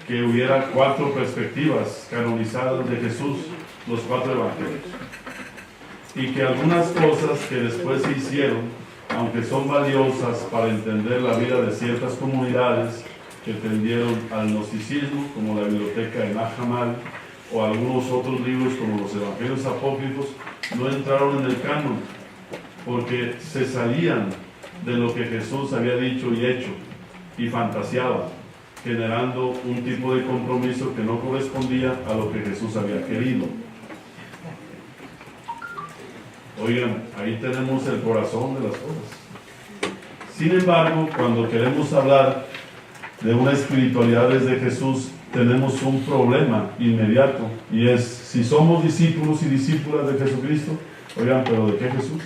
que hubiera 4 perspectivas canonizadas de Jesús, los 4 evangelios, y que algunas cosas que después se hicieron, aunque son valiosas para entender la vida de ciertas comunidades que tendieron al gnosticismo, como la biblioteca de Nag Hammadi, o algunos otros libros como los evangelios apócrifos, no entraron en el canon, porque se salían de lo que Jesús había dicho y hecho, y fantaseaban, generando un tipo de compromiso que no correspondía a lo que Jesús había querido. Oigan, ahí tenemos el corazón de las cosas. Sin embargo, cuando queremos hablar de una espiritualidad desde Jesús, tenemos un problema inmediato, y es, si somos discípulos y discípulas de Jesucristo, oigan, ¿pero de qué Jesús?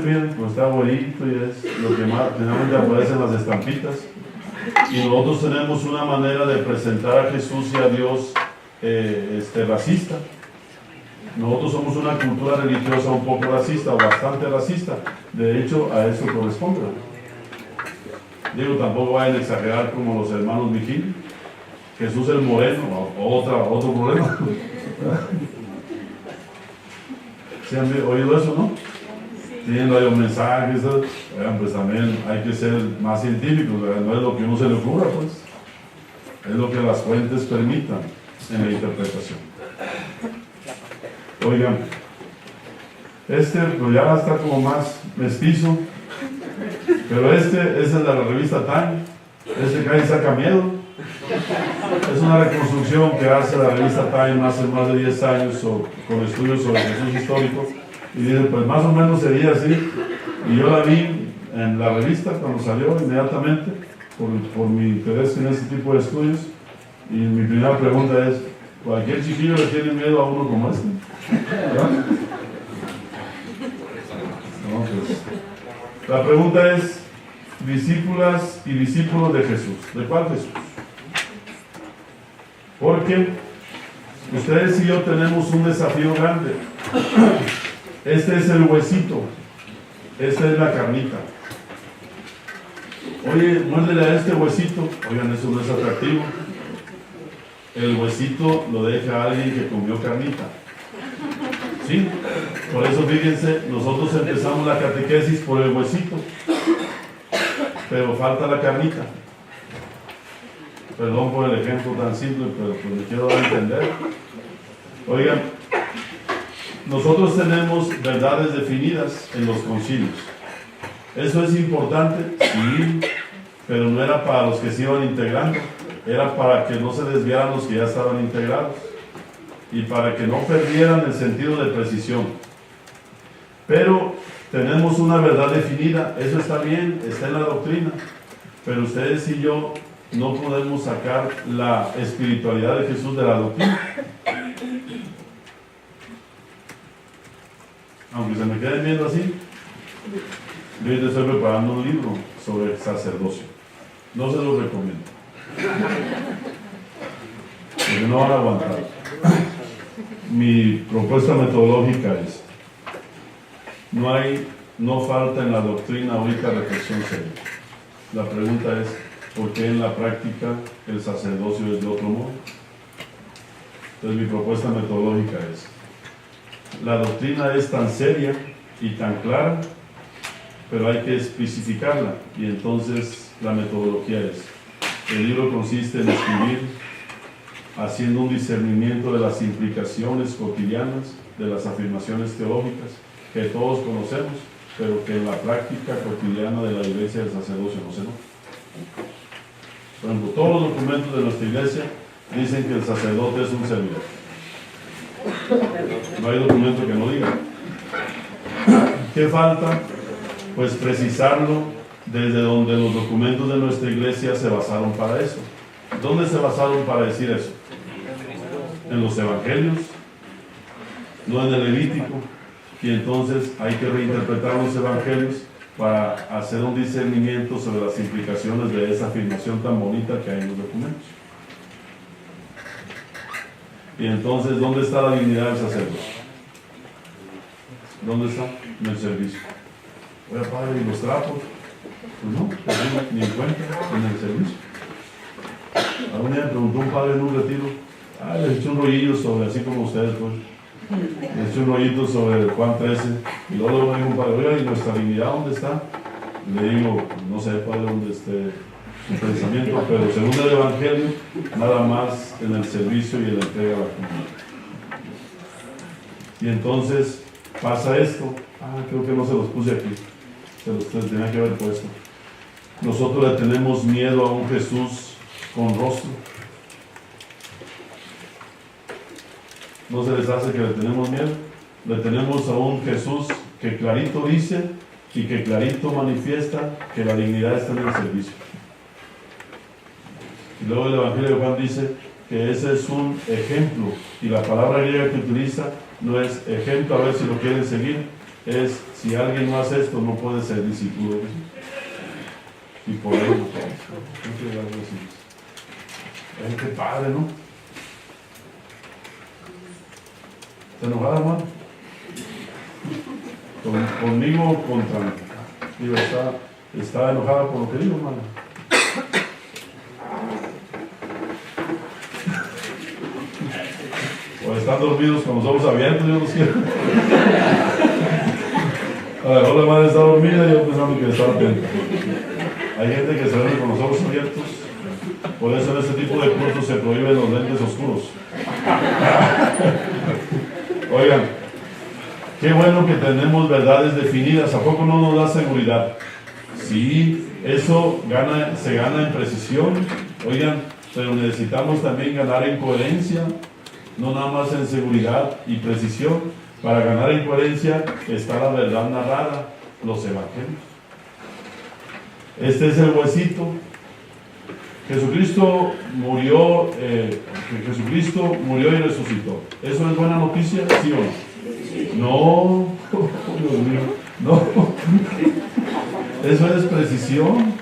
Miren, pues está bonito y es lo que más generalmente aparece en las estampitas, y nosotros tenemos una manera de presentar a Jesús y a Dios racista. Nosotros somos una cultura religiosa un poco racista, o bastante racista. De hecho, a eso corresponde. Digo, tampoco vayan a exagerar como los hermanos Vigil. Jesús el moreno, otro problema. ¿Sí han oído eso, no? Tienen varios mensajes, pues también hay que ser más científicos, ¿verdad? No es lo que uno se le ocurra, pues. Es lo que las fuentes permitan en la interpretación. Oigan, pues ya está como más mestizo, pero esa es la revista Time, casi saca miedo. Es una reconstrucción que hace la revista Time hace más de 10 años con estudios sobre Jesús histórico, y dice, pues más o menos sería así, y yo la vi en la revista cuando salió inmediatamente, por mi interés en ese tipo de estudios, y mi primera pregunta es, ¿cualquier chiquillo le tiene miedo a uno como este? ¿Verdad? No, pues, la pregunta es, discípulas y discípulos de Jesús. ¿De cuál Jesús? Porque ustedes y yo tenemos un desafío grande. Este es el huesito, esta es la carnita. Oye, muérdele a este huesito. Oigan, eso no es atractivo. El huesito lo deja alguien que comió carnita. ¿Sí? Por eso fíjense, nosotros empezamos la catequesis por el huesito, pero falta la carnita. Perdón por el ejemplo tan simple, pero pues me quiero dar a entender. Oigan, nosotros tenemos verdades definidas en los concilios. Eso es importante, sí, pero no era para los que se iban integrando, era para que no se desviaran los que ya estaban integrados y para que no perdieran el sentido de precisión. Pero tenemos una verdad definida, eso está bien, está en la doctrina, pero ustedes y yo no podemos sacar la espiritualidad de Jesús de la doctrina. Aunque se me queden viendo así, yo te estoy preparando un libro sobre sacerdocio. No se lo recomiendo, porque no van a aguantar. Mi propuesta metodológica es: no falta en la doctrina ahorita reflexión seria. La pregunta es: ¿por qué en la práctica el sacerdocio es de otro modo? Entonces mi propuesta metodológica es: la doctrina es tan seria y tan clara, pero hay que especificarla, y entonces la metodología es: el libro consiste en escribir haciendo un discernimiento de las implicaciones cotidianas de las afirmaciones teológicas que todos conocemos, pero que en la práctica cotidiana de la iglesia del sacerdocio no se nota. Por ejemplo, todos los documentos de nuestra iglesia dicen que el sacerdote es un servidor. No hay documento que no diga. ¿Qué falta? Pues precisarlo desde donde los documentos de nuestra iglesia se basaron para eso. ¿Dónde se basaron para decir eso? En los evangelios, no en el Levítico. Y entonces hay que reinterpretar los evangelios para hacer un discernimiento sobre las implicaciones de esa afirmación tan bonita que hay en los documentos. Y entonces, ¿dónde está la dignidad del sacerdote? ¿Dónde está? En el servicio. Oiga, padre, ¿y los trapos? Pues no, ni en cuenta, en el servicio. Algún día me preguntó un padre en un retiro: les eché un rollillo sobre, así como ustedes, pues. Les eché un rollito sobre Juan 13. Y luego me dijo un padre: oiga, ¿y nuestra dignidad dónde está? Y le digo: no sé, padre, dónde esté su pensamiento, pero según el evangelio, nada más en el servicio y en la entrega a la comunidad. Y entonces pasa esto. Creo que no se los puse aquí, se los tenía que haber puesto. Nosotros le tenemos miedo a un Jesús con rostro. ¿No se les hace que le tenemos miedo? Le tenemos a un Jesús que clarito dice y que clarito manifiesta que la dignidad está en el servicio. Y luego el Evangelio de Juan dice que ese es un ejemplo, y la palabra griega que utiliza no es ejemplo, a ver si lo quieren seguir, es: si alguien no hace esto, no puede ser discípulo de Jesús. Y por ello, qué padre, ¿no? ¿Está enojada, hermano? Conmigo o contra mí. Digo, está enojada por lo que digo, hermano. O están dormidos con los ojos abiertos, yo los quiero. A lo mejor la madre está dormida y yo pensando que está atenta. Hay gente que se duerme con los ojos abiertos. Por eso en este tipo de cursos se prohíben los lentes oscuros. Oigan, qué bueno que tenemos verdades definidas. ¿A poco no nos da seguridad? Sí, eso se gana en precisión. Oigan, pero necesitamos también ganar en coherencia, no nada más en seguridad y precisión. Para ganar en coherencia está la verdad narrada, los evangelios. Este es el huesito. Jesucristo murió y resucitó. ¿Eso es buena noticia? ¿Sí o no? No, Dios mío, no. Eso es precisión.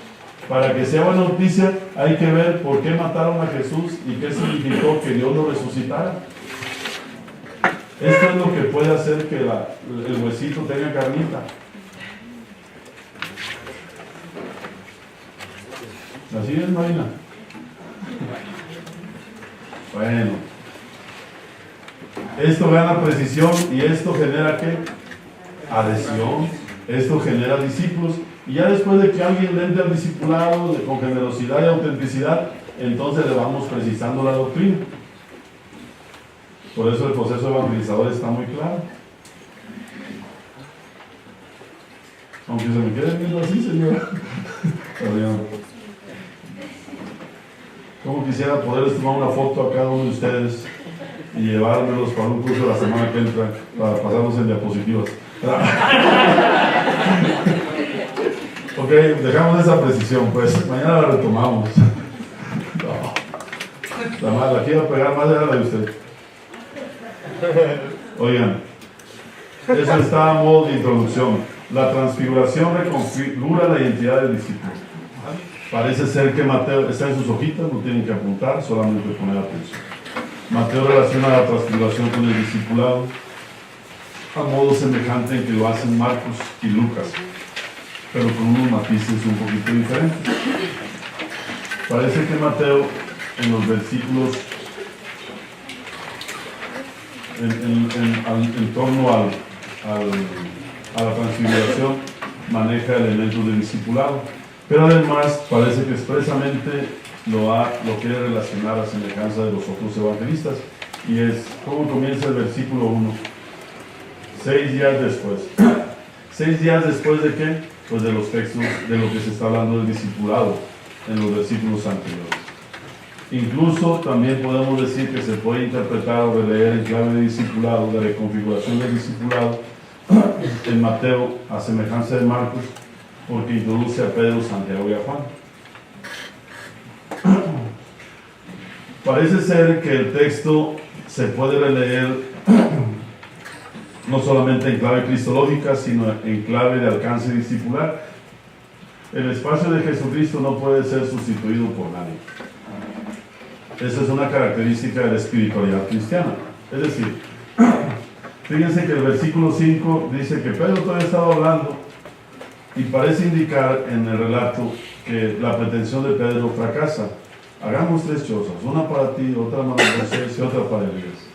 Para que sea buena noticia hay que ver por qué mataron a Jesús y qué significó que Dios lo resucitara. Esto es lo que puede hacer que el huesito tenga carnita. Así es, Marina. Bueno, esto gana precisión y esto genera ¿qué? Adhesión. Esto genera discípulos. Y ya después de que alguien le entre al discipulado con generosidad y autenticidad, entonces le vamos precisando la doctrina. Por eso el proceso evangelizador está muy claro. Aunque se me quede viendo así, señora. Como quisiera poderles tomar una foto a cada uno de ustedes y llevármelos para un curso la semana que entra, para pasarlos en diapositivas. Ok, dejamos esa precisión, pues mañana la retomamos. No. La quiero pegar más de la de usted. Oigan, eso está a modo de introducción. La transfiguración reconfigura la identidad del discípulo. Parece ser que Mateo está en sus hojitas, no tienen que apuntar, solamente poner atención. Mateo relaciona la transfiguración con el discipulado a modo semejante en que lo hacen Marcos y Lucas, pero con unos matices un poquito diferentes. Parece que Mateo, en los versículos en torno a la transfiguración, maneja elementos de discipulado, pero además parece que expresamente lo quiere relacionar a semejanza de los otros evangelistas. Y es como comienza el versículo 1. 6 días después. 6 días después de qué? Pues de los textos, de lo que se está hablando del discipulado en los versículos anteriores. Incluso también podemos decir que se puede interpretar o releer en clave de discipulado, de reconfiguración del discipulado, en Mateo, a semejanza de Marcos, porque introduce a Pedro, Santiago y a Juan. Parece ser que el texto se puede releer no solamente en clave cristológica, sino en clave de alcance discipular. El espacio de Jesucristo no puede ser sustituido por nadie. Esa es una característica de la espiritualidad cristiana. Es decir, fíjense que el versículo 5 dice que Pedro todavía estaba hablando y parece indicar en el relato que la pretensión de Pedro fracasa. Hagamos 3 chozas, una para ti, otra para Moisés y otra para Elías.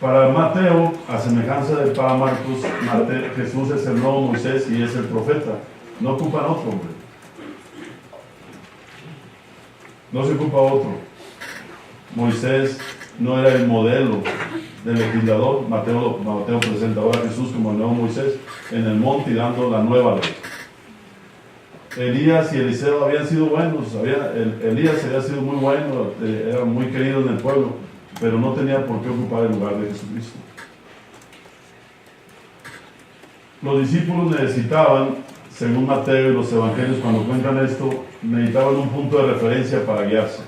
Para Mateo, a semejanza de para Marcos, Jesús es el nuevo Moisés y es el profeta. No ocupan otro hombre. No se ocupa otro. Moisés no era el modelo del legislador. Mateo presenta ahora a Jesús como el nuevo Moisés en el monte y dando la nueva ley. Elías y Eliseo habían sido buenos. Elías había sido muy bueno, era muy querido en el pueblo, pero no tenía por qué ocupar el lugar de Jesucristo. Los discípulos necesitaban, según Mateo y los evangelios, cuando cuentan esto, necesitaban un punto de referencia para guiarse.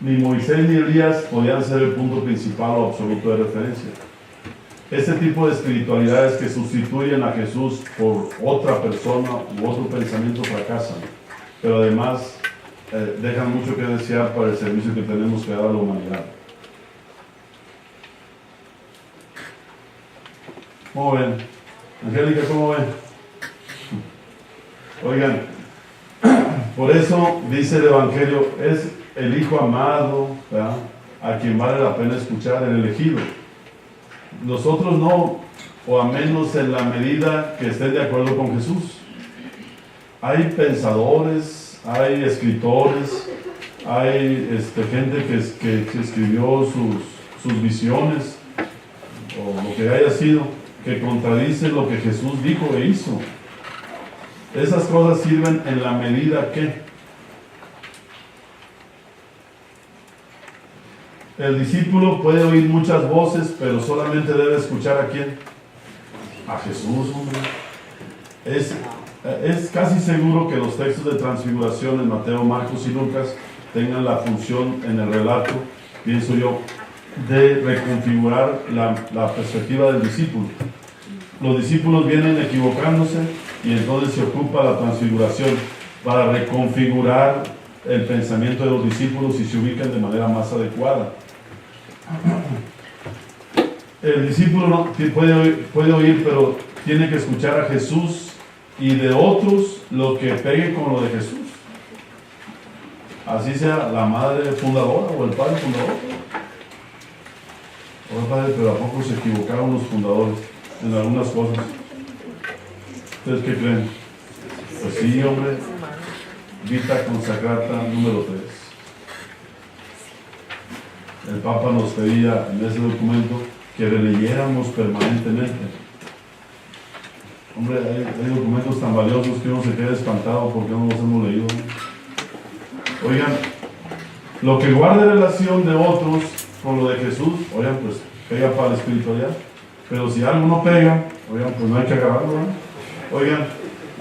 Ni Moisés ni Elías podían ser el punto principal o absoluto de referencia. Este tipo de espiritualidades que sustituyen a Jesús por otra persona u otro pensamiento fracasan, pero además dejan mucho que desear para el servicio que tenemos que dar a la humanidad. ¿Cómo ven? Angélica, ¿cómo ven? Oigan, por eso dice el Evangelio, es el Hijo amado, ¿verdad?, a quien vale la pena escuchar, el elegido. Nosotros no, o a menos en la medida que estén de acuerdo con Jesús. Hay pensadores, hay escritores, hay gente que escribió sus visiones, o lo que haya sido, que contradice lo que Jesús dijo e hizo. Esas cosas sirven en la medida que el discípulo puede oír muchas voces, pero solamente debe escuchar ¿a quién? A Jesús, hombre. Es casi seguro que los textos de transfiguración en Mateo, Marcos y Lucas tengan la función en el relato, pienso yo, de reconfigurar la perspectiva del discípulo. Los discípulos vienen equivocándose y entonces se ocupa la transfiguración para reconfigurar el pensamiento de los discípulos y se ubican de manera más adecuada. El discípulo no puede oír, pero tiene que escuchar a Jesús y de otros lo que pegue con lo de Jesús. así sea la madre fundadora o el padre fundador. Oye, padre, pero ¿a poco se equivocaron los fundadores en algunas cosas? ¿Ustedes qué creen? Pues sí, hombre. Vita Consacrata número 3. El Papa nos pedía en ese documento que releyéramos permanentemente. Hombre, hay documentos tan valiosos que uno se queda espantado porque no los hemos leído. Oigan, lo que guarde relación de otros con lo de Jesús, oigan, pues pega para la espiritualidad. Pero si algo no pega, oigan, pues no hay que agarrarlo, ¿no? Oigan,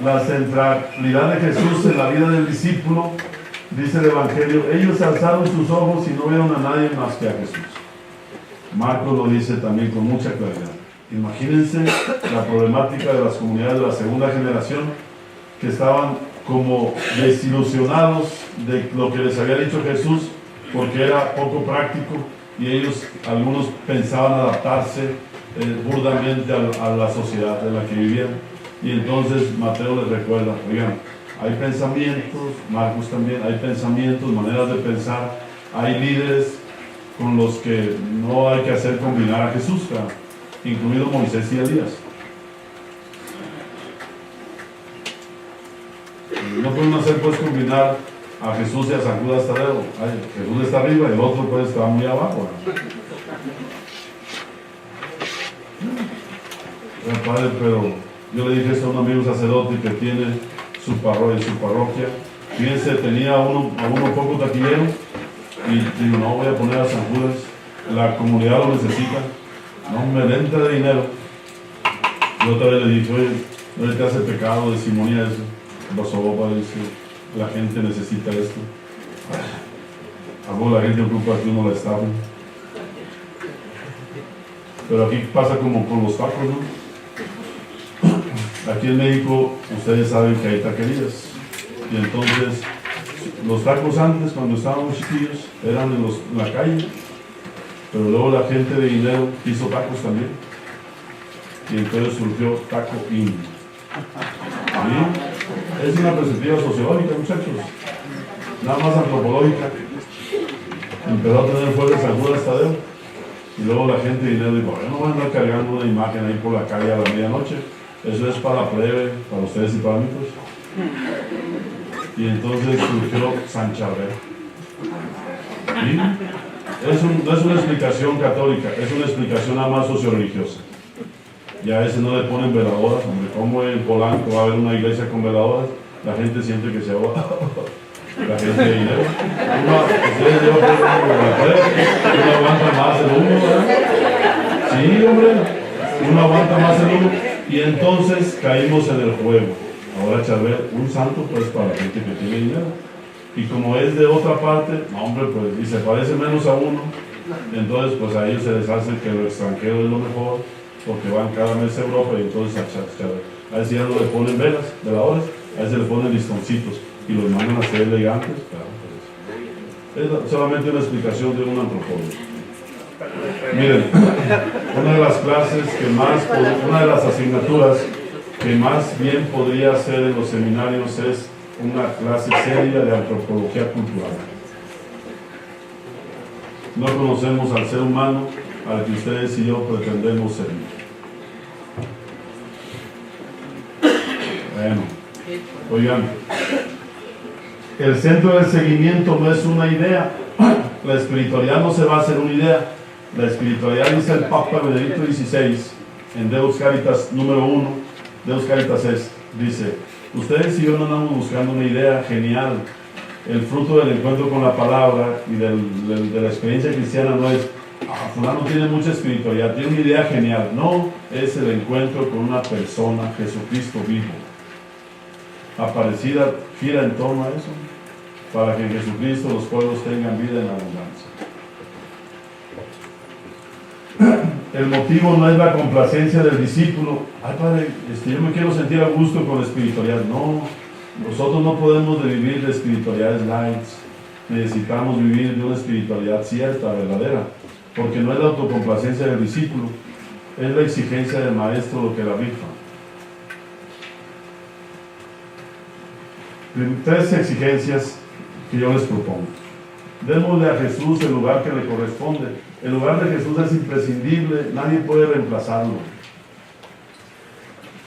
la centralidad de Jesús en la vida del discípulo, dice el Evangelio, ellos alzaron sus ojos y no vieron a nadie más que a Jesús. Marcos lo dice también con mucha claridad. Imagínense la problemática de las comunidades de la segunda generación que estaban como desilusionados de lo que les había dicho Jesús porque era poco práctico y ellos, algunos pensaban adaptarse burdamente a la sociedad en la que vivían. Y entonces Mateo les recuerda, oigan, hay pensamientos, Marcos también, hay pensamientos, maneras de pensar, hay líderes con los que no hay que hacer combinar a Jesús, claro, incluido Moisés y Elías. No pueden hacer pues combinar a Jesús y a San Judas Tadeo. Ay, Jesús está arriba y el otro pues está muy abajo. Padre, pero yo le dije esto a un amigo sacerdote que tiene su parroquia. Fíjense, tenía a uno poco taquillero y digo, no voy a poner a San Judas, la comunidad lo necesita, no me venta de dinero. Y otra vez le dije, oye, no te hace pecado de simonía eso. ¿Qué pasó, padre? Dice, la gente necesita esto. Algo la gente ocupa que uno la estafa. Pero aquí pasa como con los tacos, ¿no? Aquí en México, ustedes saben que hay taquerías. Y entonces, los tacos antes, cuando estábamos chiquillos, eran en la calle. Pero luego la gente de dinero hizo tacos también. Y entonces surgió Taco Inn. ¿Sí? Es una perspectiva sociológica, muchachos. Nada más antropológica. Empezó a tener fuerza San Judas Tadeo. Y luego la gente de dinero dijo, no van a andar cargando una imagen ahí por la calle a la medianoche. Eso es para plebe, para ustedes y para mí, pues. Y entonces surgió San Charbel. ¿Sí? No es una explicación católica, es una explicación nada más socioreligiosa. Y a veces no le ponen veladoras, hombre, como en Polanco va a haber una iglesia con veladoras, la gente siente que se ahoga. La gente de dinero. Uno aguanta más el humo, ¿verdad? Sí, hombre, uno aguanta más el humo. Y entonces caímos en el juego. Ahora Charbel, un santo pues para la gente que tiene dinero. Y como es de otra parte, hombre, pues, y se parece menos a uno, entonces pues a ellos se les hace que lo extranjero es lo mejor, porque van cada mes a Europa y entonces a Charbel. A ese ya no le ponen veladores, a ese le ponen listoncitos y los mandan a ser elegantes. Claro, pues. Es solamente una explicación de un antropólogo. Miren, una de las clases que más, una de las asignaturas que más bien podría hacer en los seminarios es una clase seria de antropología cultural. No conocemos al ser humano al que ustedes y yo pretendemos servir. Bueno, oigan, el centro del seguimiento no es una idea. La espiritualidad no se basa en una idea. La espiritualidad, dice el Papa Benedicto XVI en Deus Caritas número 1, Deus Caritas es, dice, ustedes y yo no andamos buscando una idea genial. El fruto del encuentro con la palabra y de la experiencia cristiana no es, fulano tiene mucha espiritualidad, tiene una idea genial. No, es el encuentro con una persona, Jesucristo vivo, aparecida, gira en torno a eso, para que en Jesucristo los pueblos tengan vida en abundancia. El motivo no es la complacencia del discípulo. Ay, padre, yo me quiero sentir a gusto con la espiritualidad. No, nosotros no podemos vivir de espiritualidades light. Necesitamos vivir de una espiritualidad cierta, verdadera, porque no es la autocomplacencia del discípulo, es la exigencia del maestro lo que la rifa. 3 exigencias que yo les propongo. Démosle a Jesús el lugar que le corresponde. El lugar de Jesús es imprescindible, nadie puede reemplazarlo.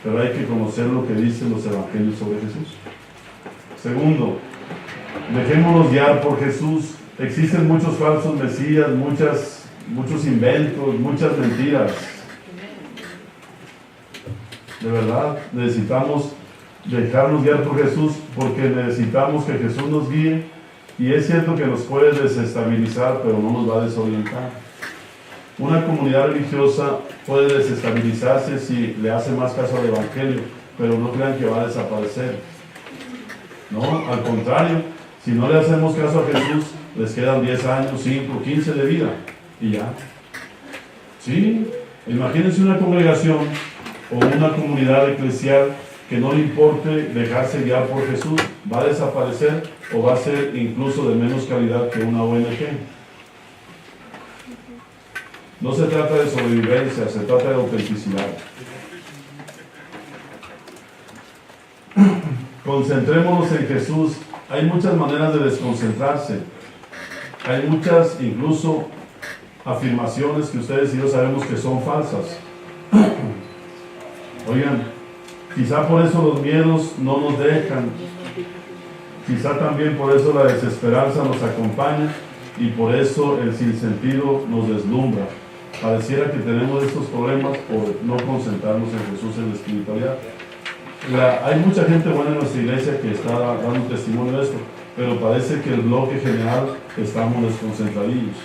Pero hay que conocer lo que dicen los evangelios sobre Jesús. Segundo, dejémonos guiar por Jesús. Existen muchos falsos mesías, muchos inventos, muchas mentiras. De verdad, necesitamos dejarnos guiar por Jesús porque necesitamos que Jesús nos guíe. Y es cierto que nos puede desestabilizar, pero no nos va a desorientar. Una comunidad religiosa puede desestabilizarse si le hace más caso al Evangelio, pero no crean que va a desaparecer. No, al contrario, si no le hacemos caso a Jesús, les quedan 10 años, 5, 15 de vida, y ya. Sí, imagínense una congregación o una comunidad eclesial que no le importe dejarse guiar por Jesús, va a desaparecer o va a ser incluso de menos calidad que una ONG. No se trata de sobrevivencia, se trata de autenticidad. Concentrémonos en Jesús. Hay muchas maneras de desconcentrarse. Hay muchas, incluso, afirmaciones que ustedes y yo sabemos que son falsas. Oigan, quizá por eso los miedos no nos dejan. Quizá también por eso la desesperanza nos acompaña y por eso el sinsentido nos deslumbra. Pareciera que tenemos estos problemas por no concentrarnos en Jesús, en la espiritualidad. Hay mucha gente buena en nuestra iglesia que está dando testimonio de esto, pero parece que el bloque general estamos desconcentradillos.